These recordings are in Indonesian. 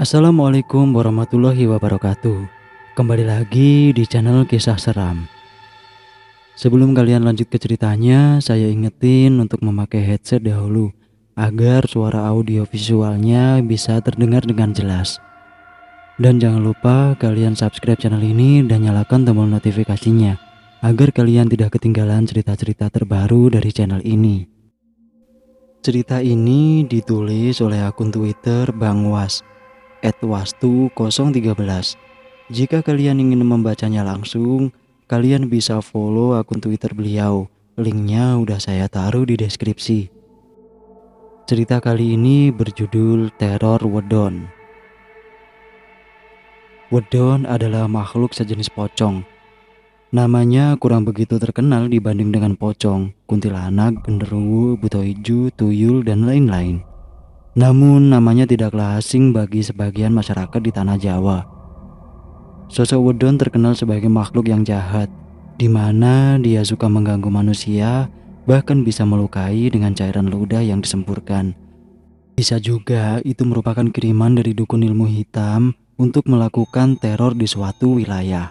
Assalamualaikum warahmatullahi wabarakatuh. Kembali lagi di channel Kisah Seram. Sebelum kalian lanjut ke ceritanya, saya ingetin untuk memakai headset dahulu agar suara audio visualnya bisa terdengar dengan jelas. Dan jangan lupa kalian subscribe channel ini dan nyalakan tombol notifikasinya agar kalian tidak ketinggalan cerita-cerita terbaru dari channel ini. Cerita ini ditulis oleh akun Twitter Bang Was @wastu013. Jika kalian ingin membacanya langsung, kalian bisa follow akun Twitter beliau. Linknya udah saya taruh di deskripsi. Cerita kali ini berjudul Teror Wedon. Wedon adalah makhluk sejenis pocong. Namanya kurang begitu terkenal dibanding dengan pocong, kuntilanak, genderuwo, buto ijo, tuyul, dan lain-lain. Namun namanya tidaklah asing bagi sebagian masyarakat di tanah Jawa. Sosok Wedon terkenal sebagai makhluk yang jahat, di mana dia suka mengganggu manusia, bahkan bisa melukai dengan cairan ludah yang disempurkan. Bisa juga itu merupakan kiriman dari dukun ilmu hitam untuk melakukan teror di suatu wilayah.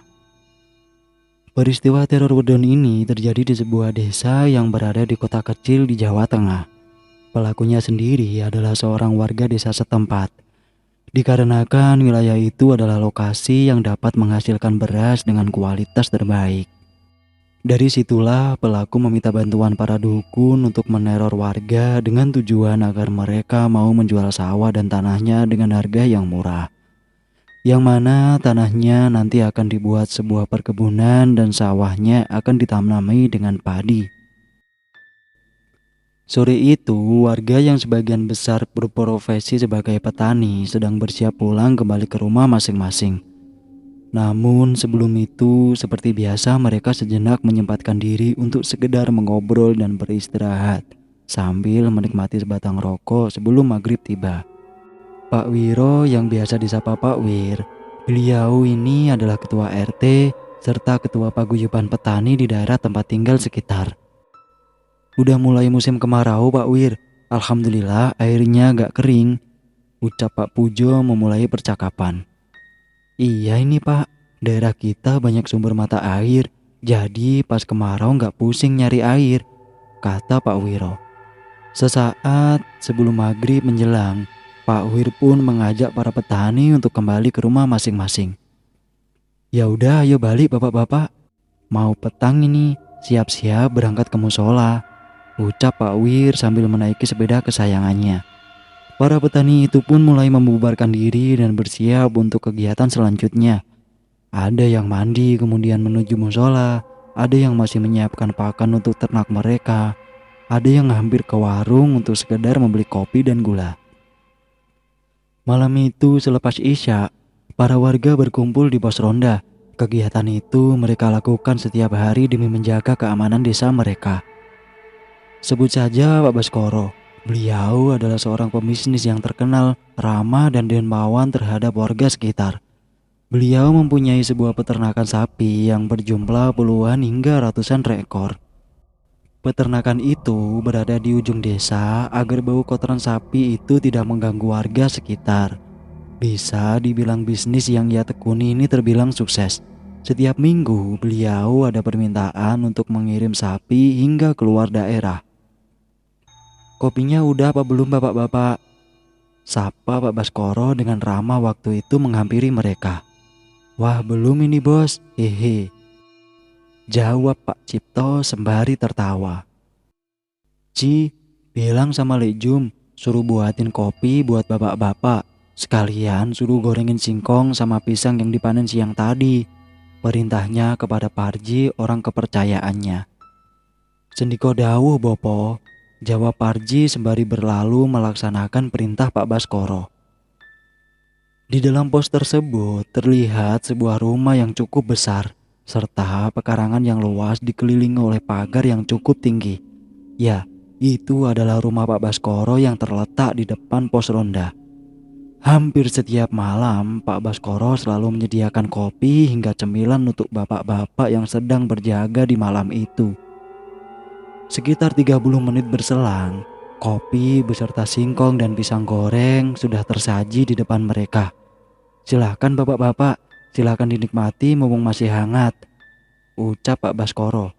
Peristiwa teror Wedon ini terjadi di sebuah desa yang berada di kota kecil di Jawa Tengah. Pelakunya sendiri adalah seorang warga desa setempat. Dikarenakan wilayah itu adalah lokasi yang dapat menghasilkan beras dengan kualitas terbaik. Dari situlah pelaku meminta bantuan para dukun untuk meneror warga dengan tujuan agar mereka mau menjual sawah dan tanahnya dengan harga yang murah. Yang mana tanahnya nanti akan dibuat sebuah perkebunan dan sawahnya akan ditanami dengan padi. Sore itu, warga yang sebagian besar berprofesi sebagai petani sedang bersiap pulang kembali ke rumah masing-masing. Namun sebelum itu, seperti biasa mereka sejenak menyempatkan diri untuk sekedar mengobrol dan beristirahat sambil menikmati sebatang rokok sebelum maghrib tiba. Pak Wiro yang biasa disapa Pak Wir, beliau ini adalah ketua RT serta ketua paguyuban petani di daerah tempat tinggal sekitar. Udah mulai musim kemarau Pak Wir, alhamdulillah airnya gak kering, ucap Pak Pujo memulai percakapan. Iya ini Pak, daerah kita banyak sumber mata air, jadi pas kemarau gak pusing nyari air, kata Pak Wiro. Sesaat sebelum maghrib menjelang, Pak Wir pun mengajak para petani untuk kembali ke rumah masing-masing. Ya udah, ayo balik bapak-bapak. Mau petang ini, siap-siap berangkat ke musola, ucap Pak Wir sambil menaiki sepeda kesayangannya. Para petani itu pun mulai membubarkan diri dan bersiap untuk kegiatan selanjutnya. Ada yang mandi kemudian menuju musola, ada yang masih menyiapkan pakan untuk ternak mereka, ada yang hampir ke warung untuk sekedar membeli kopi dan gula. Malam itu selepas Isya, para warga berkumpul di pos ronda. Kegiatan itu mereka lakukan setiap hari demi menjaga keamanan desa mereka. Sebut saja Pak Baskoro. Beliau adalah seorang pebisnis yang terkenal, ramah dan dermawan terhadap warga sekitar. Beliau mempunyai sebuah peternakan sapi yang berjumlah puluhan hingga ratusan ekor. Peternakan itu berada di ujung desa agar bau kotoran sapi itu tidak mengganggu warga sekitar. Bisa dibilang bisnis yang ia tekuni ini terbilang sukses. Setiap minggu beliau ada permintaan untuk mengirim sapi hingga keluar daerah. Kopinya udah apa belum bapak-bapak? Sapa Pak Baskoro dengan ramah waktu itu menghampiri mereka. Wah belum ini bos, hehe. Jawab Pak Cipto sembari tertawa. Ci, bilang sama Lejum, suruh buatin kopi buat bapak-bapak. Sekalian suruh gorengin singkong sama pisang yang dipanen siang tadi. Perintahnya kepada Parji orang kepercayaannya. Sendiko dawuh Bopo, jawab Parji sembari berlalu melaksanakan perintah Pak Baskoro. Di dalam pos tersebut terlihat sebuah rumah yang cukup besar, serta pekarangan yang luas dikelilingi oleh pagar yang cukup tinggi. Ya, itu adalah rumah Pak Baskoro yang terletak di depan pos ronda. Hampir setiap malam Pak Baskoro selalu menyediakan kopi hingga cemilan untuk bapak-bapak yang sedang berjaga di malam itu. Sekitar 30 menit berselang, kopi beserta singkong dan pisang goreng sudah tersaji di depan mereka. Silahkan bapak-bapak, silahkan dinikmati mumpung masih hangat, ucap Pak Baskoro.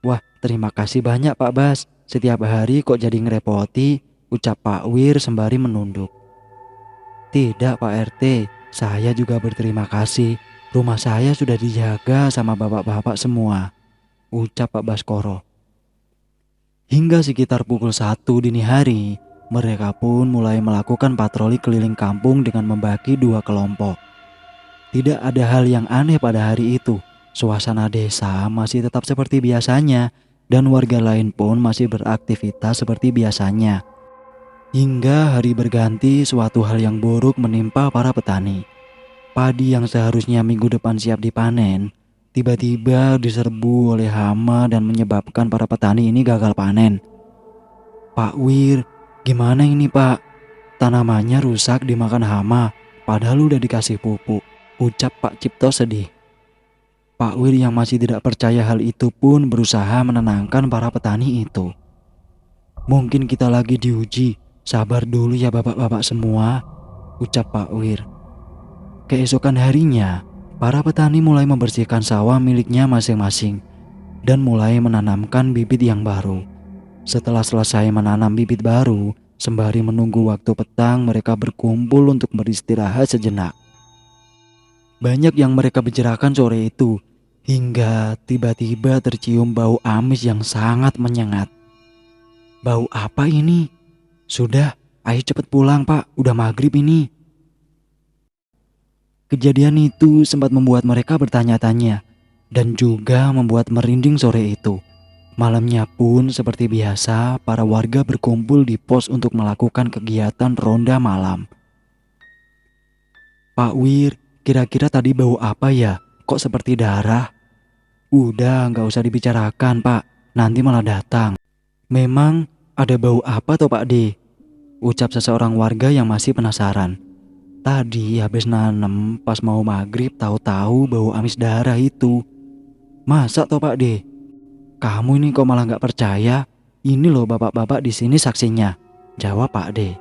Wah, terima kasih banyak Pak Bas, setiap hari kok jadi ngerepoti, ucap Pak Wir sembari menunduk. Tidak Pak RT, saya juga berterima kasih, rumah saya sudah dijaga sama bapak-bapak semua, ucap Pak Baskoro. Hingga sekitar pukul 1 dini hari, mereka pun mulai melakukan patroli keliling kampung dengan membagi 2 kelompok. Tidak ada hal yang aneh pada hari itu. Suasana desa masih tetap seperti biasanya dan warga lain pun masih beraktivitas seperti biasanya. Hingga hari berganti, suatu hal yang buruk menimpa para petani. Padi yang seharusnya minggu depan siap dipanen, tiba-tiba diserbu oleh hama dan menyebabkan para petani ini gagal panen. Pak Wir, gimana ini Pak? Tanamannya rusak dimakan hama, padahal udah dikasih pupuk, ucap Pak Cipto sedih. Pak Wir yang masih tidak percaya hal itu pun berusaha menenangkan para petani itu. Mungkin kita lagi diuji, sabar dulu ya bapak-bapak semua, ucap Pak Wir. Keesokan harinya, para petani mulai membersihkan sawah miliknya masing-masing dan mulai menanamkan bibit yang baru. Setelah selesai menanam bibit baru, sembari menunggu waktu petang, mereka berkumpul untuk beristirahat sejenak. Banyak yang mereka bicarakan sore itu, hingga tiba-tiba tercium bau amis yang sangat menyengat. Bau apa ini? Sudah, ayo cepat pulang Pak, udah maghrib ini. Kejadian itu sempat membuat mereka bertanya-tanya dan juga membuat merinding sore itu. Malamnya pun seperti biasa, para warga berkumpul di pos untuk melakukan kegiatan ronda malam. Pak Wir, kira-kira tadi bau apa ya? Kok seperti darah? Udah, nggak usah dibicarakan Pak, nanti malah datang. Memang ada bau apa toh Pak D? Ucap seseorang warga yang masih penasaran. Tadi habis nanem pas mau maghrib tahu-tahu bau amis darah itu. Masa toh Pak D? Kamu ini kok malah nggak percaya? Ini loh bapak-bapak di sini saksinya, jawab Pak D.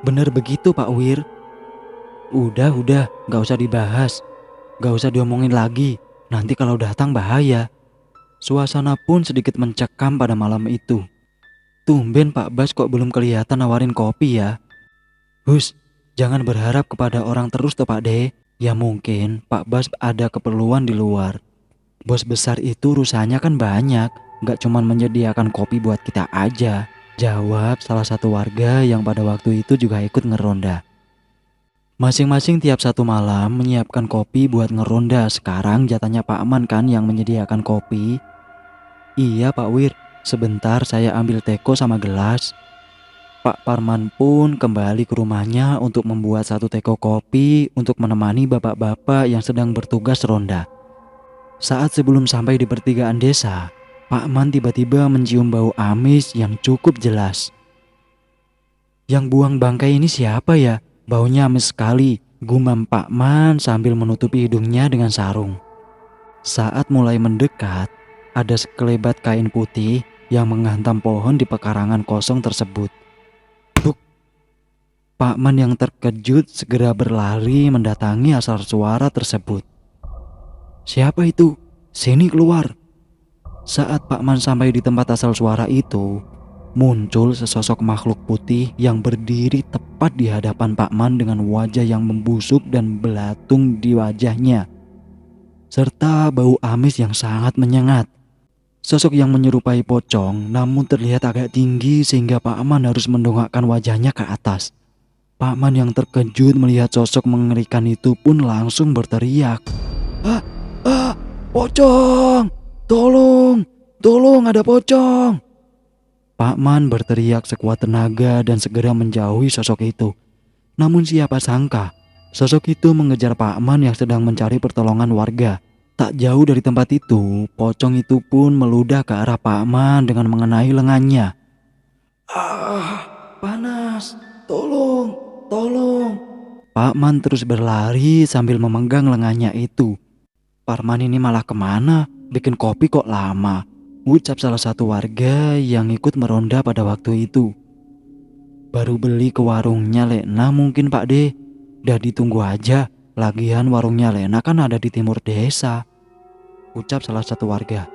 Bener begitu Pak Wir. Udah, nggak usah dibahas, nggak usah diomongin lagi. Nanti kalau datang bahaya. Suasana pun sedikit mencekam pada malam itu. Tumben Pak Bas kok belum kelihatan nawarin kopi ya. Hus, jangan berharap kepada orang terus toh Pak D. Ya mungkin Pak Bas ada keperluan di luar. Bos besar itu rusanya kan banyak, gak cuman menyediakan kopi buat kita aja, jawab salah satu warga yang pada waktu itu juga ikut ngeronda. Masing-masing tiap satu malam menyiapkan kopi buat ngeronda. Sekarang jatahnya Pak Man kan yang menyediakan kopi. Iya Pak Wir, sebentar saya ambil teko sama gelas. Pak Parman pun kembali ke rumahnya untuk membuat satu teko kopi untuk menemani bapak-bapak yang sedang bertugas ronda. Saat sebelum sampai di pertigaan desa, Pak Man tiba-tiba mencium bau amis yang cukup jelas. Yang buang bangkai ini siapa ya? Baunya amis sekali, gumam Pak Man sambil menutupi hidungnya dengan sarung. Saat mulai mendekat, ada sekelebat kain putih yang menghantam pohon di pekarangan kosong tersebut. Buk! Pak Man yang terkejut segera berlari mendatangi asal suara tersebut. Siapa itu? Sini keluar! Saat Pak Man sampai di tempat asal suara itu, muncul sesosok makhluk putih yang berdiri tepat di hadapan Pak Man dengan wajah yang membusuk dan belatung di wajahnya, serta bau amis yang sangat menyengat. Sosok yang menyerupai pocong namun terlihat agak tinggi sehingga Pak Man harus mendongakkan wajahnya ke atas. Pak Man yang terkejut melihat sosok mengerikan itu pun langsung berteriak. Ah, pocong! Tolong, ada pocong! Pak Man berteriak sekuat tenaga dan segera menjauhi sosok itu. Namun siapa sangka, sosok itu mengejar Pak Man yang sedang mencari pertolongan warga. Tak jauh dari tempat itu, pocong itu pun meludah ke arah Pak Man dengan mengenai lengannya. Ah, panas, tolong! Pak Man terus berlari sambil memegang lengannya itu. Pak Man ini malah kemana? Bikin kopi kok lama, ucap salah satu warga yang ikut meronda pada waktu itu. Baru beli ke warungnya Lekna mungkin Pak D. Udah ditunggu aja, lagian warungnya Lena kan ada di timur desa, ucap salah satu warga.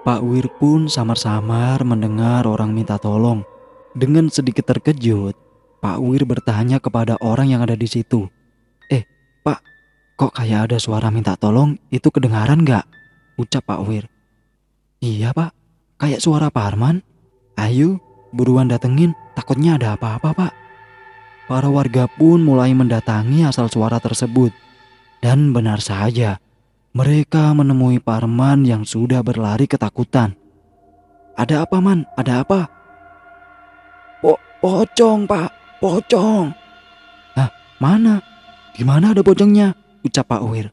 Pak Wir pun samar-samar mendengar orang minta tolong. Dengan sedikit terkejut, Pak Wir bertanya kepada orang yang ada di situ. Pak, kok kayak ada suara minta tolong, itu kedengaran gak? Ucap Pak Wir. Iya pak, kayak suara Parman. Ayo, buruan datengin, takutnya ada apa-apa pak. Para warga pun mulai mendatangi asal suara tersebut. Dan benar saja, mereka menemui Parman yang sudah berlari ketakutan. Ada apa man? Ada apa? Pocong pak, pocong. Hah, mana? Di mana ada pocongnya? Ucap Pak Wir.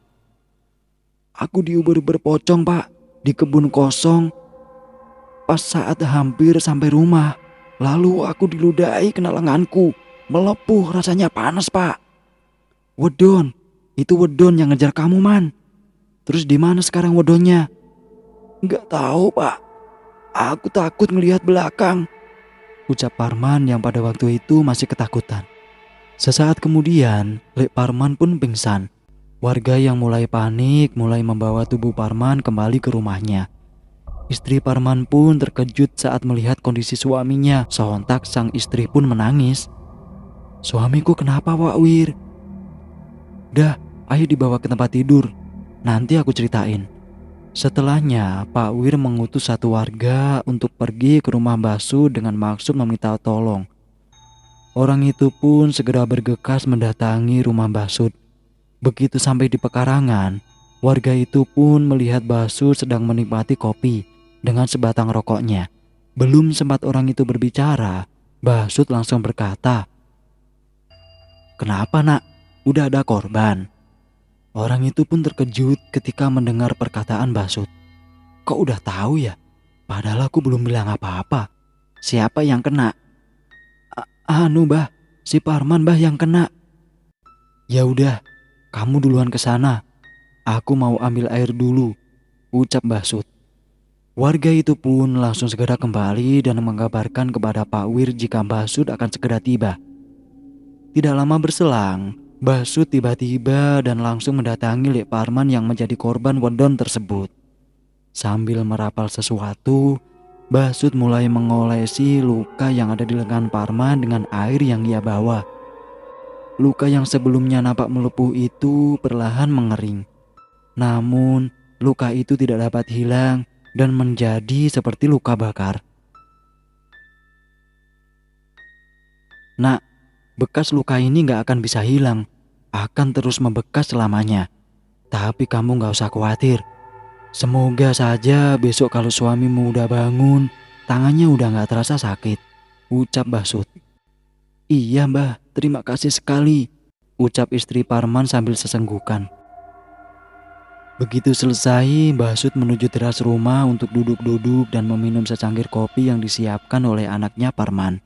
Aku diuber-uber pocong pak, di kebun kosong. Pas saat hampir sampai rumah, lalu aku diludahi kena lenganku. Melepuh, rasanya panas pak. Wedon, itu wedon yang ngejar kamu man. Terus di mana sekarang wedonnya? Nggak tahu pak. Aku takut ngelihat belakang, ucap Parman yang pada waktu itu masih ketakutan. Sesaat kemudian, Lek Parman pun pingsan. Warga yang mulai panik mulai membawa tubuh Parman kembali ke rumahnya. Istri Parman pun terkejut saat melihat kondisi suaminya. Sontak sang istri pun menangis. Suamiku kenapa Wak Wir? Dah, ayo dibawa ke tempat tidur. Nanti aku ceritain. Setelahnya, Pak Wir mengutus satu warga untuk pergi ke rumah Mbah Sud dengan maksud meminta tolong. Orang itu pun segera bergegas mendatangi rumah Mbah Sud. Begitu sampai di pekarangan, warga itu pun melihat Mbah Sud sedang menikmati kopi dengan sebatang rokoknya. Belum sempat orang itu berbicara, Mbah Sud langsung berkata, "Kenapa nak? Udah ada korban?" Orang itu pun terkejut ketika mendengar perkataan Mbah Sud. Kok udah tahu ya? Padahal aku belum bilang apa-apa. Siapa yang kena? Anu Mbah, si Parman Mbah yang kena. Ya udah, kamu duluan ke sana. Aku mau ambil air dulu, ucap Mbah Sud. Warga itu pun langsung segera kembali dan mengabarkan kepada Pak Wir jika Mbah Sud akan segera tiba. Tidak lama berselang, Mbah Sud tiba-tiba dan langsung mendatangi Lek Parman yang menjadi korban wedon tersebut. Sambil merapal sesuatu, Mbah Sud mulai mengolesi luka yang ada di lengan Parman dengan air yang ia bawa. Luka yang sebelumnya nampak melepuh itu perlahan mengering. Namun, luka itu tidak dapat hilang dan menjadi seperti luka bakar. Nak, bekas luka ini gak akan bisa hilang, akan terus membekas selamanya. Tapi kamu gak usah khawatir. Semoga saja besok kalau suamimu udah bangun, tangannya udah gak terasa sakit, ucap Mbah Sud. Iya Mbah, terima kasih sekali, ucap istri Parman sambil sesenggukan. Begitu selesai, Mbah Sud menuju teras rumah untuk duduk-duduk dan meminum secangkir kopi yang disiapkan oleh anaknya Parman.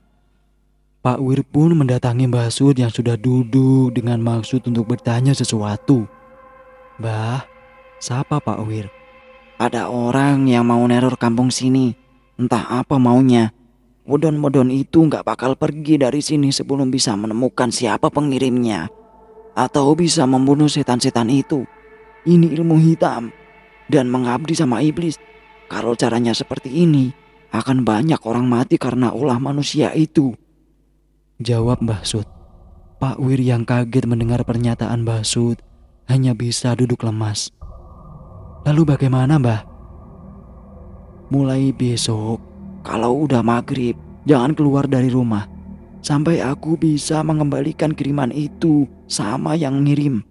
Pak Wir pun mendatangi Mbah Sud yang sudah duduk dengan maksud untuk bertanya sesuatu. Mbah, siapa Pak Wir? Ada orang yang mau neror kampung sini. Entah apa maunya. Wedon-wedon itu gak bakal pergi dari sini sebelum bisa menemukan siapa pengirimnya. Atau bisa membunuh setan-setan itu. Ini ilmu hitam dan mengabdi sama iblis. Kalau caranya seperti ini, akan banyak orang mati karena ulah manusia itu, jawab Mbah Sud. Pak Wir yang kaget mendengar pernyataan Mbah Sud hanya bisa duduk lemas. Lalu bagaimana Mbah? Mulai besok, kalau udah maghrib, jangan keluar dari rumah sampai aku bisa mengembalikan kiriman itu sama yang ngirim.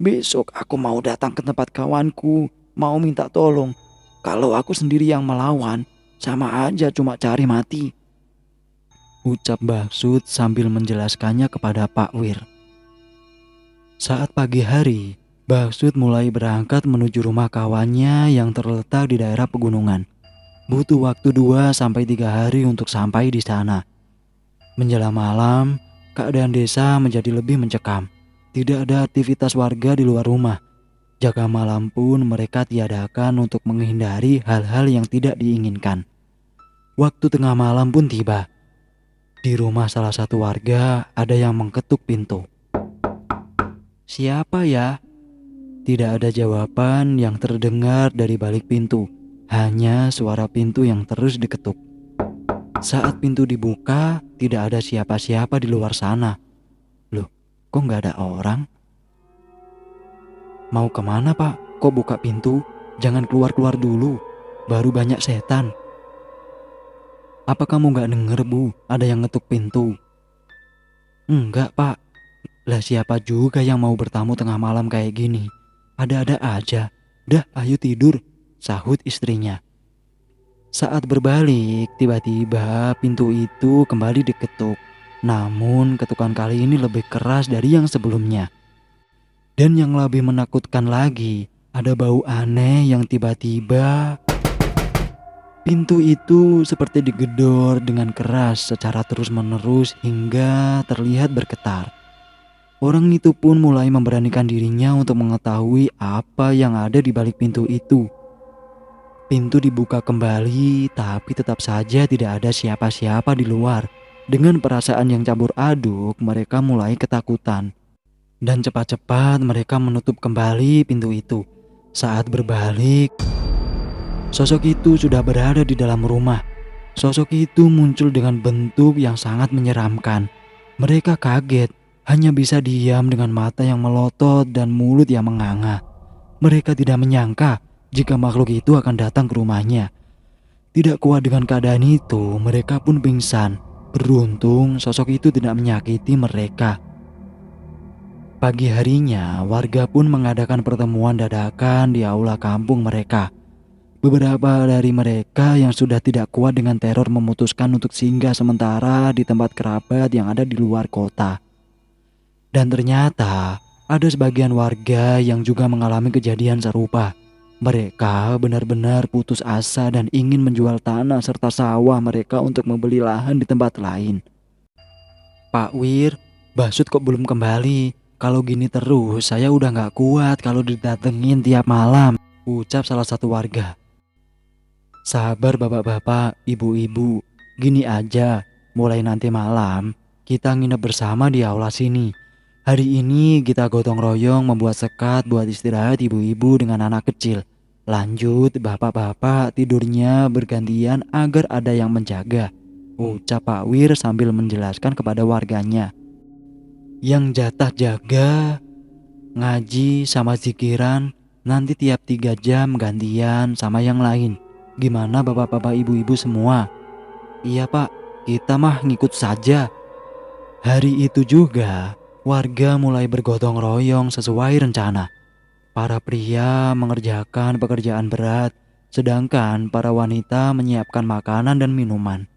Besok aku mau datang ke tempat kawanku, mau minta tolong. Kalau aku sendiri yang melawan, sama aja cuma cari mati, ucap Mbah Sud sambil menjelaskannya kepada Pak Wir. Saat pagi hari, Mbah Sud mulai berangkat menuju rumah kawannya yang terletak di daerah pegunungan. Butuh waktu 2-3 hari untuk sampai di sana. Menjelang malam, keadaan desa menjadi lebih mencekam. Tidak ada aktivitas warga di luar rumah. Jaga malam pun mereka tiadakan untuk menghindari hal-hal yang tidak diinginkan. Waktu tengah malam pun tiba. Di rumah salah satu warga ada yang mengetuk pintu. "Siapa ya?" Tidak ada jawaban yang terdengar dari balik pintu. Hanya suara pintu yang terus diketuk. Saat pintu dibuka, tidak ada siapa-siapa di luar sana. Loh, kok nggak ada orang? "Mau kemana, Pak? Kok buka pintu? Jangan keluar-keluar dulu. Baru banyak setan." "Apa kamu nggak denger, Bu? Ada yang ngetuk pintu." "Enggak, Pak. Lah siapa juga yang mau bertamu tengah malam kayak gini? Ada-ada aja. Dah, ayo tidur," sahut istrinya. Saat berbalik, tiba-tiba pintu itu kembali diketuk. Namun ketukan kali ini lebih keras dari yang sebelumnya. Dan yang lebih menakutkan lagi, ada bau aneh yang tiba-tiba pintu itu seperti digedor dengan keras secara terus-menerus hingga terlihat bergetar. Orang itu pun mulai memberanikan dirinya untuk mengetahui apa yang ada di balik pintu itu. Pintu dibuka kembali, tapi tetap saja tidak ada siapa-siapa di luar. Dengan perasaan yang campur aduk, mereka mulai ketakutan. Dan cepat-cepat mereka menutup kembali pintu itu. Saat berbalik, sosok itu sudah berada di dalam rumah. Sosok itu muncul dengan bentuk yang sangat menyeramkan. Mereka kaget, hanya bisa diam dengan mata yang melotot dan mulut yang menganga. Mereka tidak menyangka jika makhluk itu akan datang ke rumahnya. Tidak kuat dengan keadaan itu, mereka pun pingsan. Beruntung sosok itu tidak menyakiti mereka. Pagi harinya, warga pun mengadakan pertemuan dadakan di aula kampung mereka. Beberapa dari mereka yang sudah tidak kuat dengan teror memutuskan untuk singgah sementara di tempat kerabat yang ada di luar kota. Dan ternyata ada sebagian warga yang juga mengalami kejadian serupa. Mereka benar-benar putus asa dan ingin menjual tanah serta sawah mereka untuk membeli lahan di tempat lain. "Pak Wir, Basut kok belum kembali? Kalau gini terus saya udah gak kuat kalau didatengin tiap malam," ucap salah satu warga. "Sabar bapak-bapak, ibu-ibu. Gini aja, mulai nanti malam kita nginep bersama di aula sini. Hari ini kita gotong royong membuat sekat buat istirahat ibu-ibu dengan anak kecil. Lanjut bapak-bapak tidurnya bergantian agar ada yang menjaga," ucap Pak Wir sambil menjelaskan kepada warganya. "Yang jatah jaga, ngaji sama zikiran nanti tiap 3 jam gantian sama yang lain. Gimana bapak-bapak ibu-ibu semua?" "Iya Pak, kita mah ngikut saja." Hari itu juga warga mulai bergotong royong sesuai rencana. Para pria mengerjakan pekerjaan berat, sedangkan para wanita menyiapkan makanan dan minuman.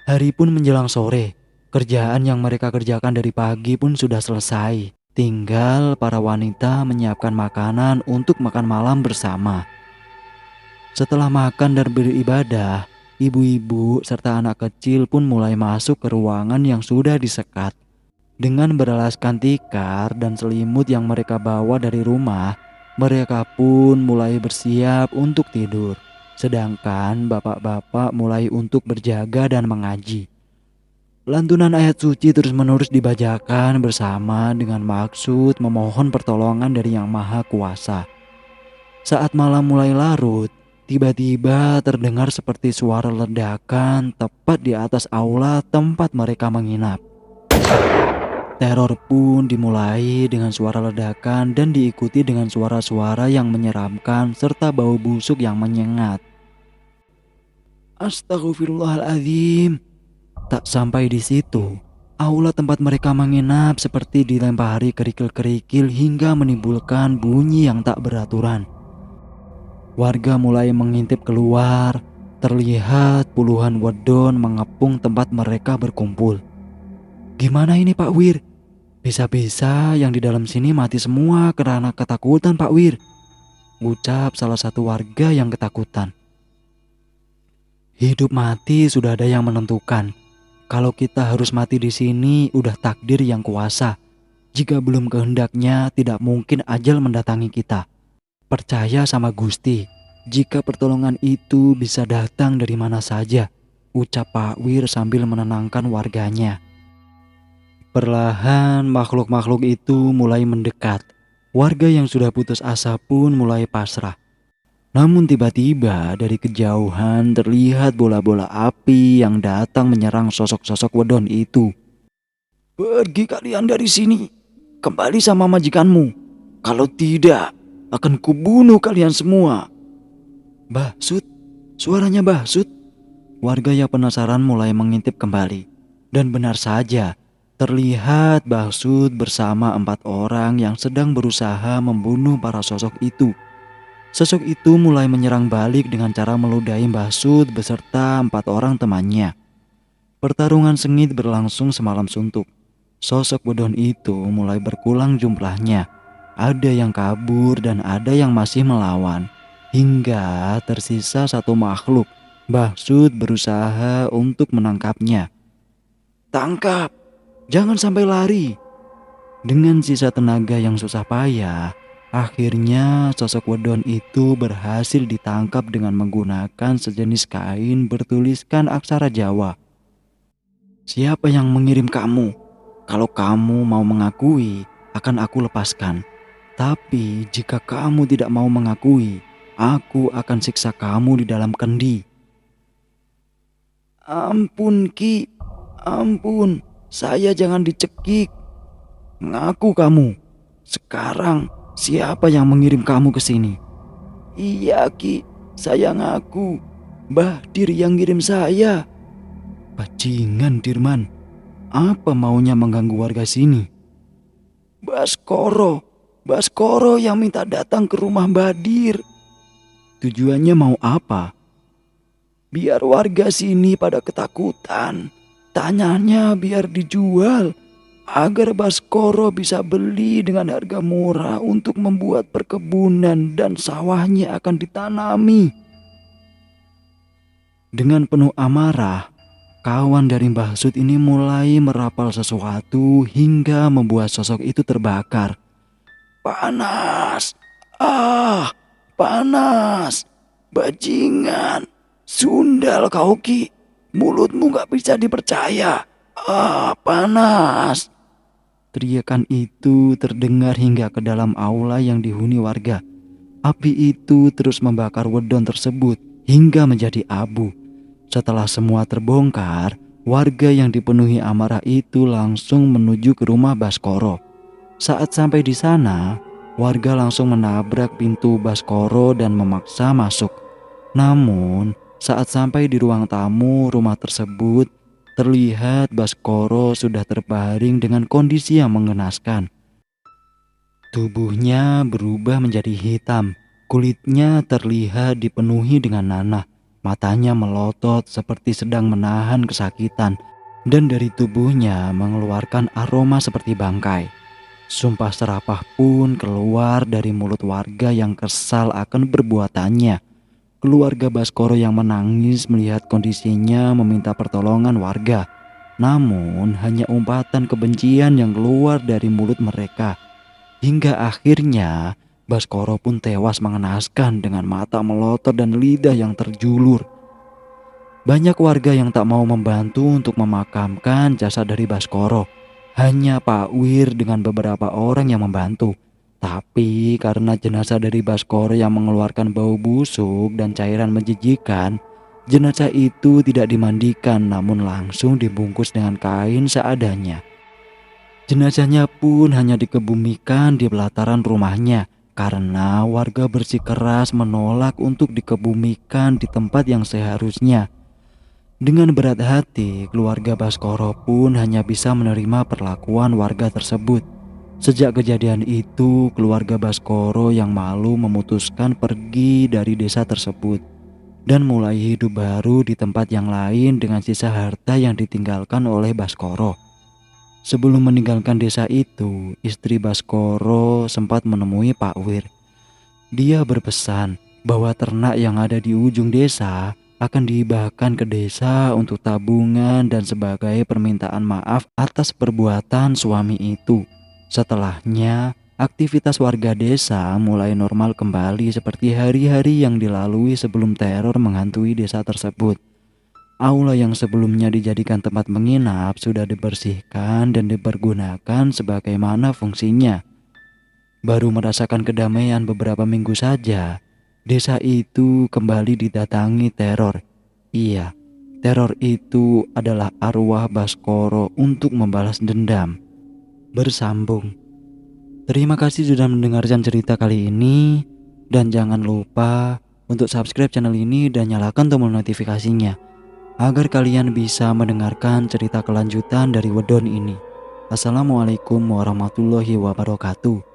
Hari pun menjelang sore, kerjaan yang mereka kerjakan dari pagi pun sudah selesai. Tinggal para wanita menyiapkan makanan untuk makan malam bersama. Setelah makan dan beribadah, ibu-ibu serta anak kecil pun mulai masuk ke ruangan yang sudah disekat. Dengan beralaskan tikar dan selimut yang mereka bawa dari rumah, mereka pun mulai bersiap untuk tidur. Sedangkan bapak-bapak mulai untuk berjaga dan mengaji. Lantunan ayat suci terus-menerus dibacakan bersama dengan maksud memohon pertolongan dari Yang Maha Kuasa. Saat malam mulai larut, tiba-tiba terdengar seperti suara ledakan tepat di atas aula tempat mereka menginap. Teror pun dimulai dengan suara ledakan dan diikuti dengan suara-suara yang menyeramkan serta bau busuk yang menyengat. Astagfirullahaladzim. Tak sampai di situ, aula tempat mereka menginap seperti dilempari kerikil-kerikil hingga menimbulkan bunyi yang tak beraturan. Warga mulai mengintip keluar, terlihat puluhan wedon mengepung tempat mereka berkumpul. "Gimana ini Pak Wir? Bisa-bisa yang di dalam sini mati semua karena ketakutan Pak Wir," ucap salah satu warga yang ketakutan. "Hidup mati sudah ada yang menentukan. Kalau kita harus mati di sini udah takdir yang kuasa. Jika belum kehendaknya tidak mungkin ajal mendatangi kita. Percaya sama Gusti, jika pertolongan itu bisa datang dari mana saja. ucap Pak Wir sambil menenangkan warganya. Perlahan makhluk-makhluk itu mulai mendekat. Warga yang sudah putus asa pun mulai pasrah. Namun tiba-tiba dari kejauhan terlihat bola-bola api yang datang menyerang sosok-sosok wedon itu. "Pergi kalian dari sini, kembali sama majikanmu. Kalau tidak, akan kubunuh kalian semua." "Mbah Sud, suaranya Mbah Sud." Warga yang penasaran mulai mengintip kembali. Dan benar saja, terlihat Mbah Sud bersama 4 orang yang sedang berusaha membunuh para sosok itu. Sosok itu mulai menyerang balik dengan cara meludahi Mbah Sud beserta 4 orang temannya. Pertarungan sengit berlangsung semalam suntuk. Sosok bodon itu mulai berkurang jumlahnya. Ada yang kabur dan ada yang masih melawan. Hingga tersisa satu makhluk. Mbah Sud berusaha untuk menangkapnya. "Tangkap! Jangan sampai lari!" Dengan sisa tenaga yang susah payah, akhirnya sosok wedon itu berhasil ditangkap dengan menggunakan sejenis kain bertuliskan aksara Jawa. "Siapa yang mengirim kamu? Kalau kamu mau mengakui, akan aku lepaskan. Tapi jika kamu tidak mau mengakui, aku akan siksa kamu di dalam kendi." "Ampun Ki, ampun, saya jangan dicekik. Ngaku kamu. Sekarang siapa yang mengirim kamu ke sini?" "Iya Ki, saya ngaku. Mbah Dir yang ngirim saya." "Bajingan Dirman, apa maunya mengganggu warga sini?" Baskoro yang minta datang ke rumah Mbah Dir." "Tujuannya mau apa?" "Biar warga sini pada ketakutan. Tanahnya biar dijual agar Baskoro bisa beli dengan harga murah untuk membuat perkebunan dan sawahnya akan ditanami." Dengan penuh amarah, kawan dari Mbah Sud ini mulai merapal sesuatu hingga membuat sosok itu terbakar. "Panas! Ah, panas! Bajingan! Sundal kau Ki! Mulutmu gak bisa dipercaya! Ah, panas!" Teriakan itu terdengar hingga ke dalam aula yang dihuni warga. Api itu terus membakar wedon tersebut hingga menjadi abu. Setelah semua terbongkar, warga yang dipenuhi amarah itu langsung menuju ke rumah Baskoro. Saat sampai di sana, warga langsung menabrak pintu Baskoro dan memaksa masuk. Namun, saat sampai di ruang tamu rumah tersebut, terlihat Baskoro sudah terbaring dengan kondisi yang mengenaskan. Tubuhnya berubah menjadi hitam, kulitnya terlihat dipenuhi dengan nanah, matanya melotot seperti sedang menahan kesakitan, dan dari tubuhnya mengeluarkan aroma seperti bangkai. Sumpah serapah pun keluar dari mulut warga yang kesal akan perbuatannya. Keluarga Baskoro yang menangis melihat kondisinya meminta pertolongan warga. Namun hanya umpatan kebencian yang keluar dari mulut mereka. Hingga akhirnya Baskoro pun tewas mengenaskan dengan mata melotot dan lidah yang terjulur. Banyak warga yang tak mau membantu untuk memakamkan jasad dari Baskoro. Hanya Pak Wir dengan beberapa orang yang membantu. Tapi karena jenazah dari Baskoro yang mengeluarkan bau busuk dan cairan menjijikan, jenazah itu tidak dimandikan namun langsung dibungkus dengan kain seadanya. Jenazahnya pun hanya dikebumikan di pelataran rumahnya karena warga bersikeras menolak untuk dikebumikan di tempat yang seharusnya. Dengan berat hati, keluarga Baskoro pun hanya bisa menerima perlakuan warga tersebut. Sejak kejadian itu, keluarga Baskoro yang malu memutuskan pergi dari desa tersebut dan mulai hidup baru di tempat yang lain dengan sisa harta yang ditinggalkan oleh Baskoro. Sebelum meninggalkan desa itu, istri Baskoro sempat menemui Pak Wir. Dia berpesan bahwa ternak yang ada di ujung desa akan dihibahkan ke desa untuk tabungan dan sebagai permintaan maaf atas perbuatan suami itu. Setelahnya, aktivitas warga desa mulai normal kembali seperti hari-hari yang dilalui sebelum teror menghantui desa tersebut. Aula yang sebelumnya dijadikan tempat menginap sudah dibersihkan dan dipergunakan sebagaimana fungsinya. Baru merasakan kedamaian beberapa minggu saja, desa itu kembali didatangi teror. Iya, teror itu adalah arwah Baskoro untuk membalas dendam. Bersambung. Terima kasih sudah mendengarkan cerita kali ini, dan jangan lupa untuk subscribe channel ini dan nyalakan tombol notifikasinya agar kalian bisa mendengarkan cerita kelanjutan dari Wedon ini. Assalamualaikum warahmatullahi wabarakatuh.